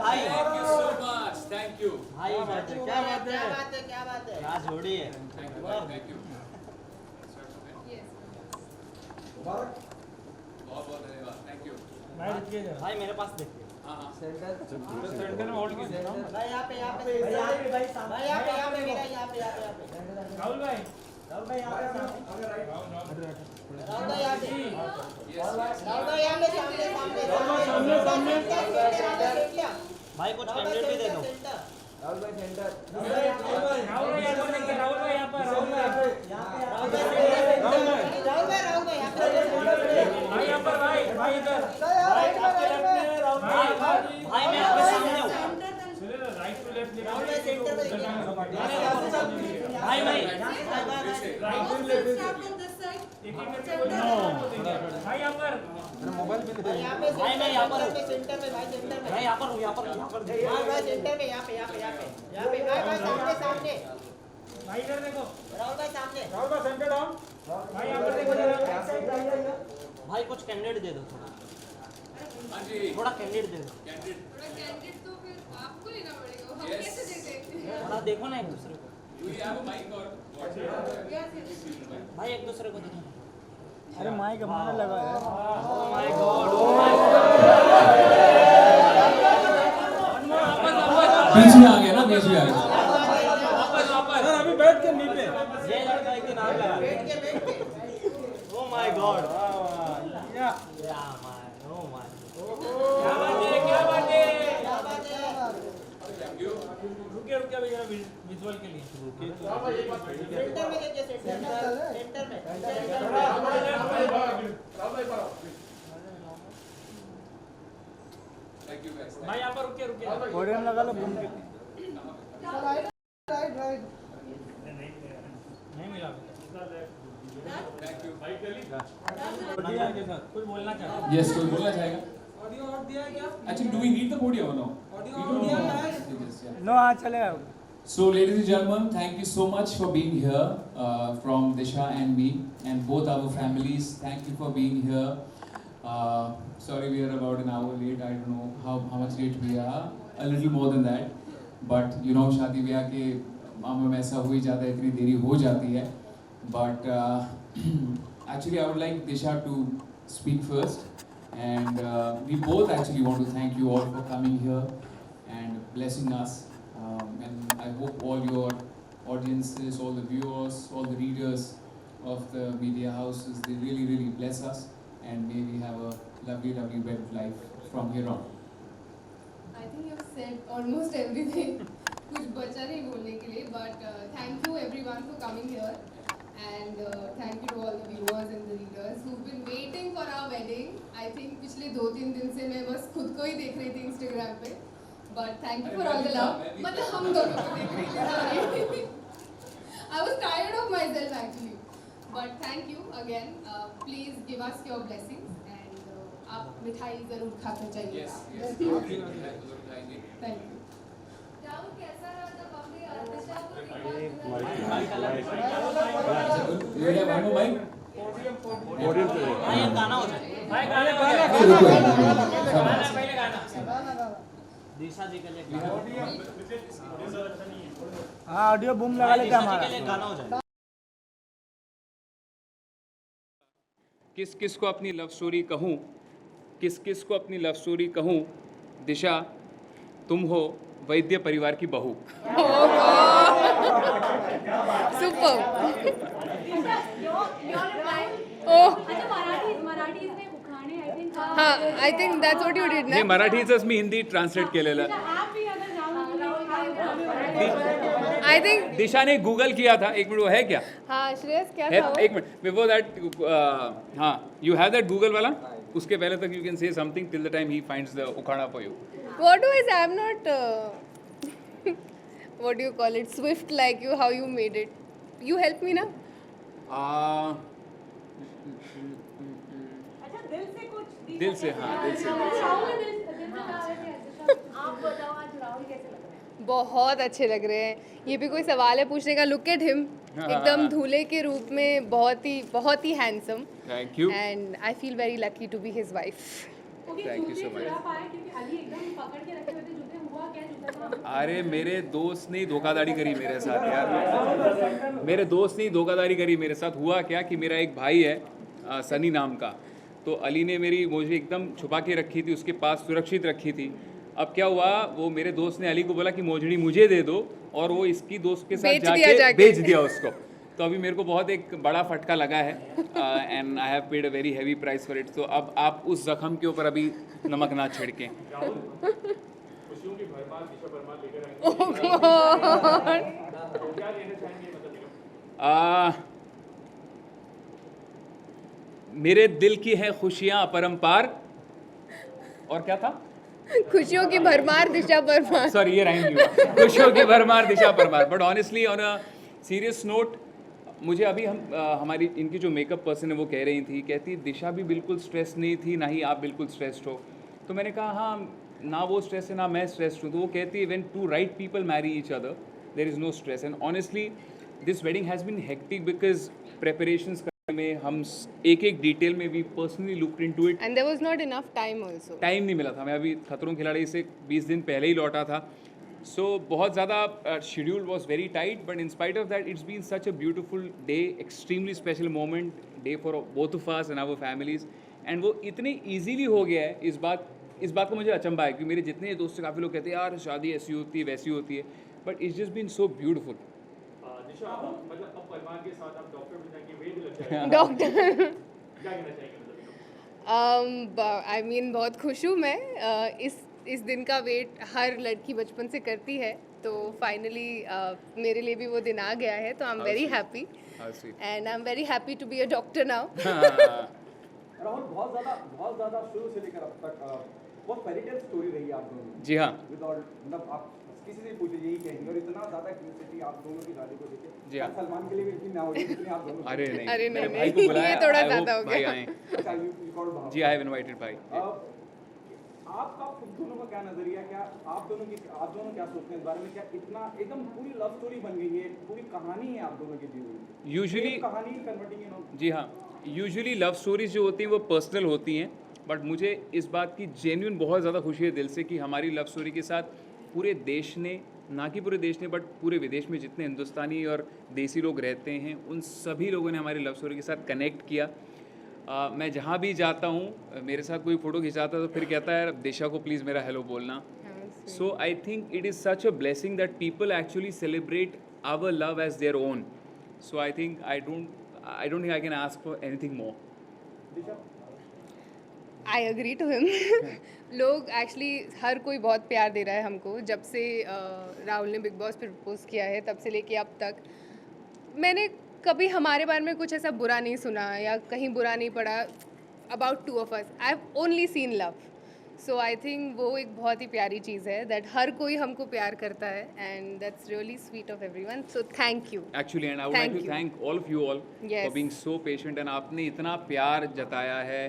भाई thank you so much, thank you. भाई क्या बात है, क्या बात है, क्या बात है। क्या जोड़ी है। थैंक यू भाई, थैंक यू। बहुत बहुत धन्यवाद, थैंक यू। भाई मेरे पास देखिए। हाँ हाँ सेंटर में होल्ड कीजिए ना। भाई यहाँ पे भाई यहाँ पे मेरा यहाँ पे राहुल भाई राहुल भाई यहाँ पे राहुल भाई यहाँ पे सामने भाई कुछ कैंडिडेट भी दे दो। राहुल भाई सेंटर राहुल भाई यहाँ पर राहुल भाई यहाँ पर राहुल भाई यहाँ पर भाई इधर भाई मैं आपके सामने हूँ। राइट टू लेफ्ट राहुल भाई सेंटर में भाई भाई राइट टू लेफ्ट एक भाई यहाँ पर भाई मैं यहाँ पर हूँ। सेंटर में भाई सेंटर में मैं यहाँ पर हूँ, यहाँ पर भाई सेंटर में यहाँ पे भाई सामने भाई इधर देखो राहुल भाई सामने राहुल भाई सेंटर डाउन भाई यहाँ पर देखो जरा भाई कुछ कैंडिडेट दे दो थोड़ा। हाँ जी, थोड़ा कैंडिडेट दे दो। कैंडिडेट। थोड़ा कैंडिडेट तो फिर आपको लेना पड़ेगा, हम Yes. कैसे दे देते हैं? थोड़ा देखो ना एक दूसरे को। Do you have a mic or what? भाई एक दूसरे को देखो। अरे माइक हमारा लगा है Oh my God, oh my God। बीच में आ गया ना, बीच में आ गया। सर अभी बैठ के नीचे ये लड़का एक दिन आ गया। Oh my God। या Yeah man, oh my। क्या बात है क्या बात है Thank you. रुकिए भैया विजुअल के लिए सेंटर में देखिए सेंटर में Thank you guys. भाई यहाँ पर रुकिए पोडियम लगा लो घूम के। नहीं मिला Thank you. कुछ बोलना चाहता हूँ Yes, कोई बोलना चाहेगा? ऑडियो और दिया है क्या? Actually, do we need the podium or no? Audio We don't दिया know. है? Yes, yeah. नो हाँ चलेगा। So, ladies and gentlemen, thank you so much for being here from Disha and me and both our families. Thank you for being here. Sorry, we are about an hour late. I don't know how much late we are. A little more than that. But you know, शादी ब्याह के मामले में ऐसा हो ही जाता है, इतनी देरी हो जाती है. But actually, I would like Disha to speak first. And we both actually want to thank you all for coming here and blessing us. And I hope all your audiences, all the viewers, all the readers of the media houses, they really, really bless us. And may we have a lovely, lovely bed of life from here on. I think you've said almost everything. कुछ बचा नहीं बोलने के लिए, but thank you everyone for coming here, and thank you to all the viewers and the readers who've been waiting for our wedding. I think पिछले 2-3 दिन से मैं बस खुद को ही देख रही थी Instagram पे, but thank you for all the love. मतलब हम दोनों को देख रही थी सारी. I was tired of myself actually, but thank you again. Please give us your blessings, and आप मिठाई जरूर खाते जाइएगा. Yes, yes. Thank you. Rahul कैसा रहा जब आपने दिशा को देखा? You have one more mic? भाई एक गाना हो जाए। भाई गाने पहले गाना दिशा जी के लिए गाना। हाँ ऑडियो बूम लगा लेते दिशा जी हमारा। के लिए गाना हो जाए। किस किस को अपनी लव स्टोरी कहूँ, किस किस को अपनी लव स्टोरी कहूँ, दिशा तुम हो वैद्य परिवार की बहू. Super. हाँ, I think that's what you did हे ना. मराठीचंच मी हिंदी ट्रान्सलेट केलेलं. I think दिशाने गूगल किया था. एक मिनट, वो है क्या? हाँ श्रेयस क्या है, था वो? एक मिनट बिफोर दैट. हाँ, यू हैव दैट गूगल वाला. उसके पहले तक you can say something till the time he finds the उखाड़ा for you. What do I say? I'm not. What do you call it? Swift like you. How you made it? You help me ना? दिल से, हाँ दिल से. बहुत अच्छे लग रहे हैं. ये भी कोई सवाल है पूछने का? Look at him. एकदम दूल्हे के रूप में बहुत ही handsome. Thank you. And I feel very lucky to be his wife. Thank you so much. क्योंकि अली एकदम पकड़ के रखे हुए थे जूते, हुआ क्या जूता था? अरे मेरे दोस्त ने धोखाधड़ी करी मेरे साथ यार, मेरे दोस्त ने धोखाधड़ी करी मेरे साथ। हुआ क्या कि मेरा एक भाई है सनी नाम का, तो अली ने मेरी मोजड़ी एकदम छुपा के रखी थी, उसके पास सुरक्षित रखी थी। अब क्या हुआ, वो मेरे दोस्त ने अली को बोला कि मोजड़ी मुझे दे दो, और वो इसकी दोस्त के साथ जाके बेच दिया उसको। तो अभी मेरे को बहुत एक बड़ा फटका लगा है, and I have paid a very heavy price for it. तो अब आप उस जख्म के ऊपर अभी नमक ना छिड़कें। खुशियों की भरमार दिशा परमार लेकर आएंगे, क्या लेना चाहेंगे मतलब? मेरे दिल की है खुशियाँ अपरंपार, और क्या था? खुशियों की भरमार दिशा भरमार। सॉरी, ये राइम नहीं हुआ। खुशियों की भरमार Disha Parmar. But honestly on a serious note, मुझे अभी हमारी इनकी जो मेकअप पर्सन है वो कह रही थी, कहती दिशा भी बिल्कुल स्ट्रेस नहीं थी, ना ही आप बिल्कुल स्ट्रेस्ड हो। तो मैंने कहा हाँ, ना वो स्ट्रेस है ना मैं स्ट्रेस्ड हूँ। तो वो कहती है when two right people marry each other there is no stress. And honestly this wedding has been hectic because preparations में हम एक एक डिटेल में we personally looked into it, and there was not enough time also. Time नहीं मिला था। मैं अभी खतरों खिलाड़ी से 20 दिन पहले ही लौटा था, सो बहुत ज़्यादा schedule was very tight, but in spite of that it's been such a beautiful day, extremely special moment day for both of us and our families. And वो इतने ईजीली हो गया है, इस बात को मुझे अचंभा है, क्योंकि मेरे जितने दोस्त से काफ़ी लोग कहते हैं यार शादी ऐसी होती है वैसी होती है, but it's just been so beautiful. Disha मतलब अब परमार के साथ आप डॉक्टर बन जाएंगे, वेट लग जाएगा, डॉक्टर क्या कहना चाहेंगे मतलब? आई मीन बहुत खुश हूँ मैं। इस दिन का वेट हर लड़की बचपन से करती है, तो फाइनली मेरे लिए भी वो दिन आ गया है, तो I am very happy and I am very happy to be a doctor now. Rahul, बहुत ज़्यादा शुरू से लेकर अब तक बहुत फेरी टेल स्टोरी रही है आप दोनों की। जी हाँ, विदाउट मतलब आप किसी से पूछे यही कहेंगे, और इतना ज़्यादा क्यूरियोसिटी आप दोनों की शादी को लेके। जी हाँ। सलमान के लिए भी इतनी ना होगी जितनी आप दोनों। अरे नहीं, अरे मेरे नहीं, भाई को नहीं, बुलाया, ये थोड़ा I hope ज़्यादा हो भाई गया। आए। अच्छा, you called भाव। जी, आई हैव इनवाइटेड भाई। आपका खुद दोनों का क्या नजरिया, क्या आप दोनों क्या सोचते हैं इस बारे में? क्या इतना एकदम पूरी लव स्टोरी बन गई है, पूरी कहानी है आप दोनों की दी हुई? यूजुअली कहानी कन्वर्टिंग इन। जी हाँ, यूजुअली लव स्टोरीज जो होती हैं वो पर्सनल होती हैं, बट मुझे इस बात की जेन्युइन बहुत ज़्यादा खुशी है दिल से कि हमारी लव स्टोरी के साथ पूरे देश ने, ना कि पूरे देश ने बट पूरे विदेश में जितने हिंदुस्तानी और देसी लोग रहते हैं उन सभी लोगों ने हमारी लव स्टोरी के साथ कनेक्ट किया। मैं जहाँ भी जाता हूँ, मेरे साथ कोई फ़ोटो खिंचाता है तो फिर कहता है दिशा को प्लीज़ मेरा हेलो बोलना। So I think it is such a blessing that people actually celebrate our love as their own. So I think I don't think I can ask for anything more. I agree to him. लोग actually हर कोई बहुत प्यार दे रहा है हमको। जब से राहुल ने बिग बॉस पे प्रपोज किया है तब से लेके अब तक मैंने कभी हमारे बारे में कुछ ऐसा बुरा नहीं सुना या कहीं बुरा नहीं पड़ा about two of us. I have only seen love. So I think वो एक बहुत ही प्यारी चीज़ है दैट हर कोई हमको प्यार करता है, and that's really sweet of everyone. So thank you actually, and I would like to thank all of you all for being so patient. And आपने इतना प्यार जताया है,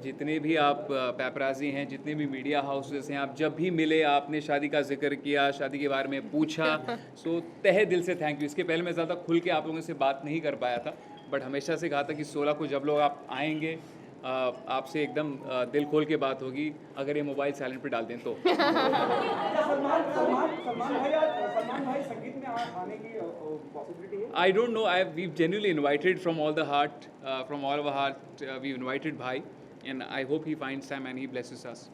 जितने भी आप पैपराजी हैं, जितने भी मीडिया हाउसेस हैं, आप जब भी मिले आपने शादी का जिक्र किया, शादी के बारे में पूछा। सो तहे दिल से थैंक यू। इसके पहले मैं ज़्यादा खुल के आप लोगों से बात नहीं कर पाया था, बट हमेशा से कहा था कि 16 को जब लोग आप आएंगे आपसे एकदम दिल खोल के बात होगी, अगर ये मोबाइल साइलेंट पे डाल दें तो। सलमान भाई संगीत में आने की पॉसिबिलिटी है? I don't know. We've genuinely invited from all the heart, from all of our heart. We've invited Bhai, and I hope he finds time and he blesses us.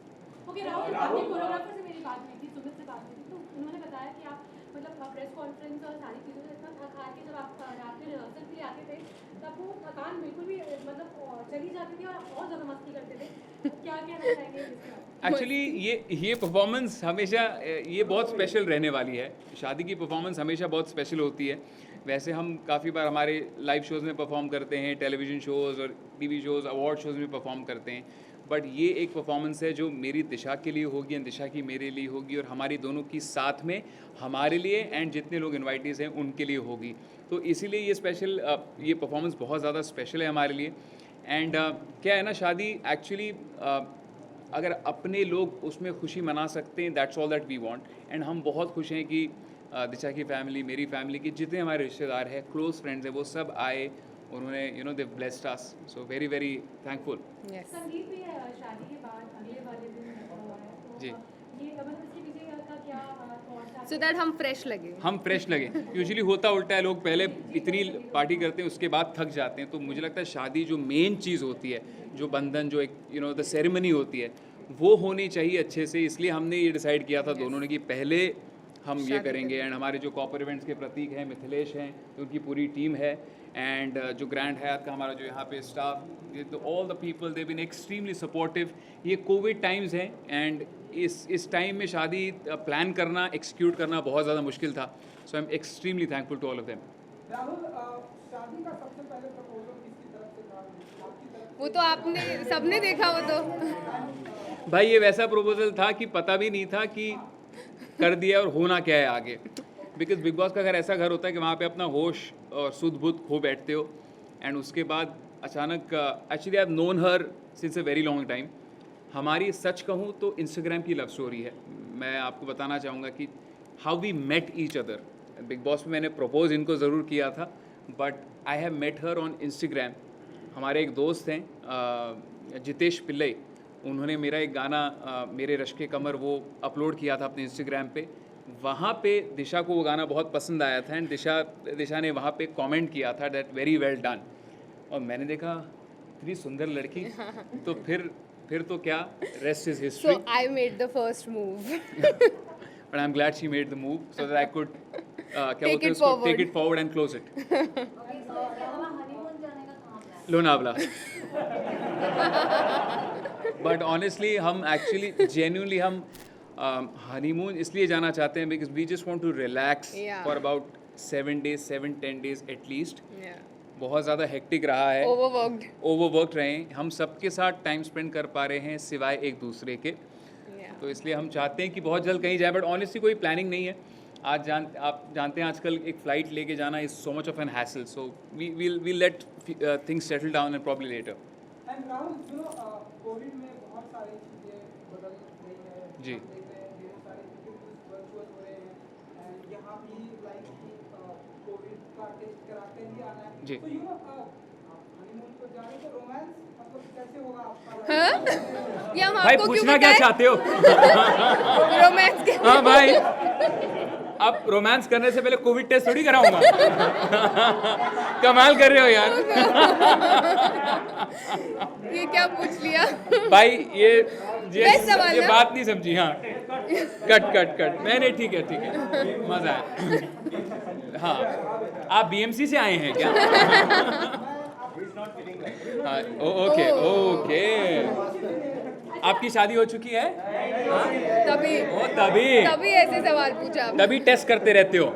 Okay Rahul, आपने कोरियोग्राफर से मेरी बात हुई थी, सुमित से बात हुई थी, तो उन्होंने बताया कि आप मतलब प्रेस कॉन्फ्रेंस और सारी चीज़ों से इतना थक हार के जब आप रात में रिहर्सल के लिए आते थे तब वो थकान बिल्कुल भी मतलब चली जाती थी और आप बहुत ज़्यादा मस्ती करते थे। क्या कहना चाहेंगे इसके बारे में? एक्चुअली ये परफॉर्मेंस हमेशा ये बहुत स्पेशल रहने वाली है। शादी की परफॉर्मेंस हमेशा बहुत स्पेशल होती है। वैसे हम काफ़ी बार हमारे लाइव शोज़ में परफॉर्म करते हैं, टेलीविज़न शोज़ और टीवी शोज़, अवार्ड शोज़ में परफॉर्म करते हैं, बट ये एक परफॉर्मेंस है जो मेरी दिशा के लिए होगी एंड दिशा की मेरे लिए होगी, और हमारी दोनों की साथ में हमारे लिए एंड जितने लोग इन्वाइटीज़ हैं उनके लिए होगी। तो इसीलिए ये स्पेशल ये परफॉर्मेंस बहुत ज़्यादा स्पेशल है हमारे लिए। एंड क्या है ना, शादी एक्चुअली अगर अपने लोग उसमें खुशी मना सकते हैं, that's all that we want. And हम बहुत खुश हैं कि दिशा की फैमिली, मेरी फैमिली के जितने हमारे रिश्तेदार हैं, क्लोज फ्रेंड्स हैं, वो सब आए, उन्होंने they blessed us. So very very thankful. Sangeet भी शादी के बाद अगले वर्ष जी। ये मतलब इसके पीछे का क्या thought था? So that हम fresh लगे. हम फ्रेश लगे। यूजुअली होता उल्टा है, लोग पहले इतनी पार्टी करते हैं उसके बाद थक जाते हैं। तो मुझे लगता है शादी जो मेन चीज़ होती है, जो बंधन, जो एक द सेरेमनी होती है, वो होनी चाहिए अच्छे से। इसलिए हमने ये डिसाइड किया था दोनों ने कि पहले हम ये करेंगे। एंड हमारे जो कॉपर इवेंट्स के प्रतीक हैं, मिथिलेश हैं, उनकी पूरी टीम है, एंड जो ग्रैंड हयात का हमारा जो यहाँ पे staff, all the people they been extremely supportive. ये कोविड टाइम्स हैं एंड इस टाइम में शादी प्लान करना, एक्सिक्यूट करना बहुत ज़्यादा मुश्किल था। So I am extremely thankful to all of them. Rahul, शादी का सबसे पहले प्रपोजल किसकी तरफ से था? आपकी तरफ? वो तो आपने सबने देखा वो तो. भाई ये वैसा प्रपोजल था कि पता भी नहीं था कि कर दिया और होना क्या है आगे। बिकॉज बिग बॉस का घर ऐसा घर होता है कि वहाँ पे अपना होश और सुध बुध खो बैठते हो, एंड उसके बाद अचानक actually I have known her since a very long time. हमारी सच कहूँ तो इंस्टाग्राम की लव स्टोरी है। मैं आपको बताना चाहूँगा कि how we met each other. Big boss में मैंने प्रपोज इनको ज़रूर किया था, but I have met her on Instagram. हमारे एक दोस्त हैं जितेश पिल्लई, उन्होंने मेरा एक गाना मेरे रश्के कमर वो अपलोड किया था अपने इंस्टाग्राम पे। वहाँ पे दिशा को वो गाना बहुत पसंद आया था, एंड दिशा ने वहाँ पे कमेंट किया था दैट वेरी वेल डन। और मैंने देखा इतनी सुंदर लड़की, तो फिर तो क्या, rest is history. So I made the first move. But I am glad she made the move so that I could Take it forward. Take it forward and close it. Lonavala. But honestly हम actually genuinely हम honeymoon इसलिए जाना चाहते हैं because we just want to relax Yeah. For about 7 days at least. Yeah. बहुत ज़्यादा hectic रहा है, Overworked. ओवरवर्कड रहे हैं, हम सबके साथ टाइम स्पेंड कर पा रहे हैं सिवाय एक दूसरे के। Yeah. तो इसलिए हम चाहते हैं कि बहुत जल्द कहीं जाए, बट ऑनेस्टली कोई प्लानिंग नहीं है। आप जानते हैं आजकल एक फ़्लाइट लेके जाना is so much of an hassle, so we let things settle down and probably later. And Rahul, covid में बहुत सारी चीज़ें बदल रही है। जी। हम देख रहे हैं ढेर सारी चीज़ें वर्चुअल हो रहे हैं, एंड यहाँ भी लाइक कोविड का टेस्ट कराते ही आना है। जी। तो हनीमून को जा रहे तो रोमांस मतलब कैसे होगा आपका? हाँ? ये हम भाई आपको क्यों पूछना क्या बताएं? चाहते हो? रोमांस के हाँ भाई, अब रोमांस करने से पहले कोविड टेस्ट थोड़ी कराऊंगा। कमाल कर रहे हो यार। ये क्या पूछ लिया? भाई ये Best सवाल ये ना? बात नहीं समझी। हाँ, कट मैंने ठीक है मजा आया। हाँ, आप बीएमसी से आए हैं क्या? हाँ, ओके। आपकी शादी हो चुकी है? तभी तभी ऐसे सवाल पूछा आपने. तभी टेस्ट करते रहते हो।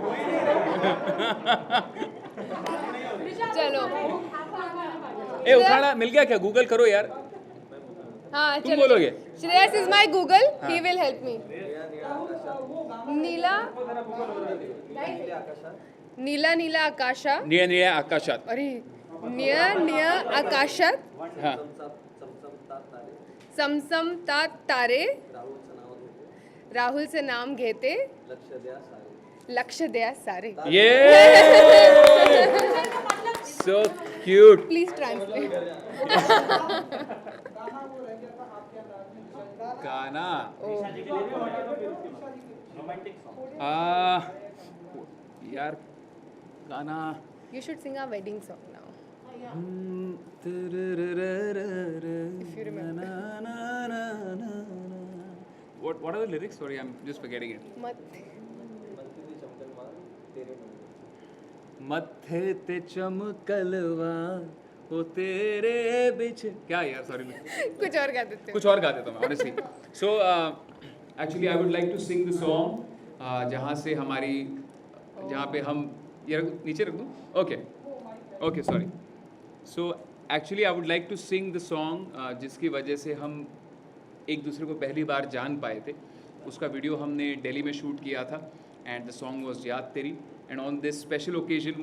चलो ए उखाड़ा मिल गया क्या? गूगल करो यार। हाँ तुम चलो बोलोगे? Shreyas is my Google, he will help me. नीला आकाशा. निळ्या आकाशात। अरे निळ्या आकाशात हाँ, समसमतात तारे, राहुल से नाम घेते, लक्ष द्या सारे. ये सो क्यूट। Please translate. गाना यार गाना You should sing our wedding song now. If you remember. What are the lyrics? Sorry, I'm just forgetting it. मत्थे ते चमकलवा हो तेरे बिच। क्या यार, सॉरी कुछ और गा देते हो. कुछ और गा देता हूँ honestly. So actually I would like to sing the song जहाँ पे हम ये नीचे रख दूँ. Okay sorry. So actually I would like to sing the song जिसकी वजह से हम एक दूसरे को पहली बार जान पाए थे. उसका वीडियो हमने दिल्ली में शूट किया था एंड द सॉन्ग वाज याद तेरी. And on this special occasion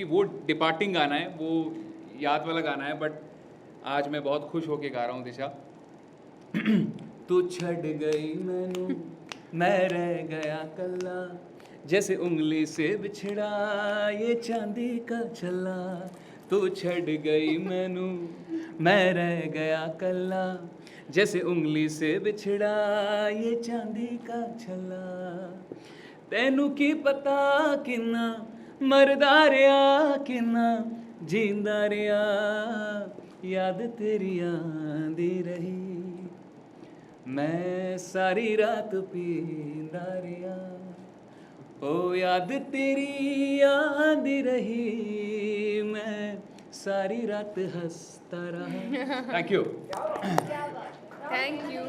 वो डिपार्टिंग गाना है, वो याद वाला गाना है, बट आज मैं बहुत खुश होके गा रहा हूँ दिशा. तू छड़ गई मैनू मैं रह गया कल्ला, जैसे उंगली से बिछड़ा ये चांदी का छल्ला. तू छड़ गई मैनू मैं रह गया कल्ला, जैसे उंगली से बिछड़ा ये चांदी का छल्ला तैनू की पता किन्ना मरदा रिया किन्ना जींदा रिया याद तेरी आंदी रही मैं सारी रात पींदा रिया ओ याद तेरी आंदी रही मैं सारी रात हंसता रहा thank you Thank you.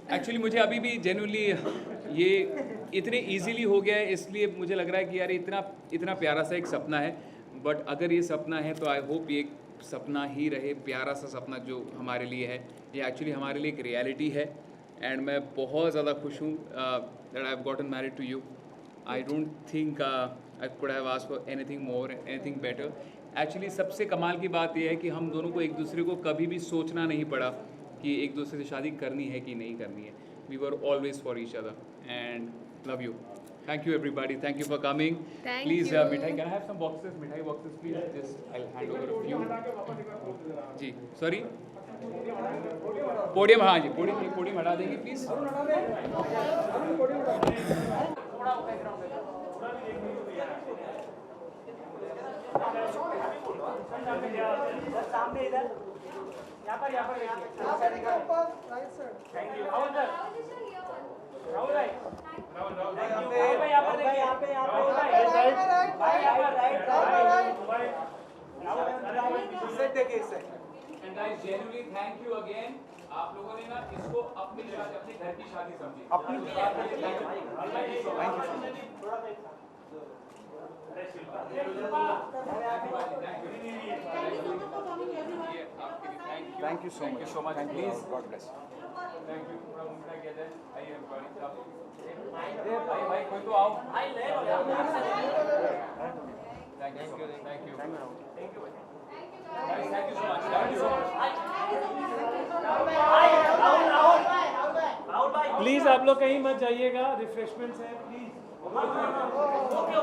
Actually मुझे अभी भी जेन्युइनली ये इतने इजीली हो गया है इसलिए मुझे लग रहा है कि यार इतना प्यारा सा एक सपना है बट अगर ये सपना है तो आई होप ये एक सपना ही रहे प्यारा सा सपना जो हमारे लिए है ये एक्चुअली हमारे लिए एक रियलिटी है एंड मैं बहुत ज़्यादा खुश हूँ that I have gotten married to you I don't think I could have asked for anything more anything better actually सबसे कमाल की बात यह है कि हम दोनों को एक दूसरे को कभी भी सोचना नहीं पड़ा कि एक दूसरे से शादी करनी है कि नहीं करनी है we were always for each other and love you thank you everybody thank you for coming Thank please you. Mithai can I have some boxes mithai boxes please just I will hand over a few जी sorry podium हाँ जी podium हटा देंगे please सामने इधर यहाँ पर thank you Rahul sir Rahul भाई यहाँ पर देखिए यहाँ पे देखिए इससे and guys genuinely thank you again आप लोगों ने ना इसको अपनी अपने घर की शादी समझी thank you so much please God bless thank you थोड़ा मुंडा किया जाए आइए एवरीबॉडी भाई कोई तो आओ thank you thank you so much please आप लोग कहीं मत जाइएगा रिफ्रेशमेंट्स है प्लीज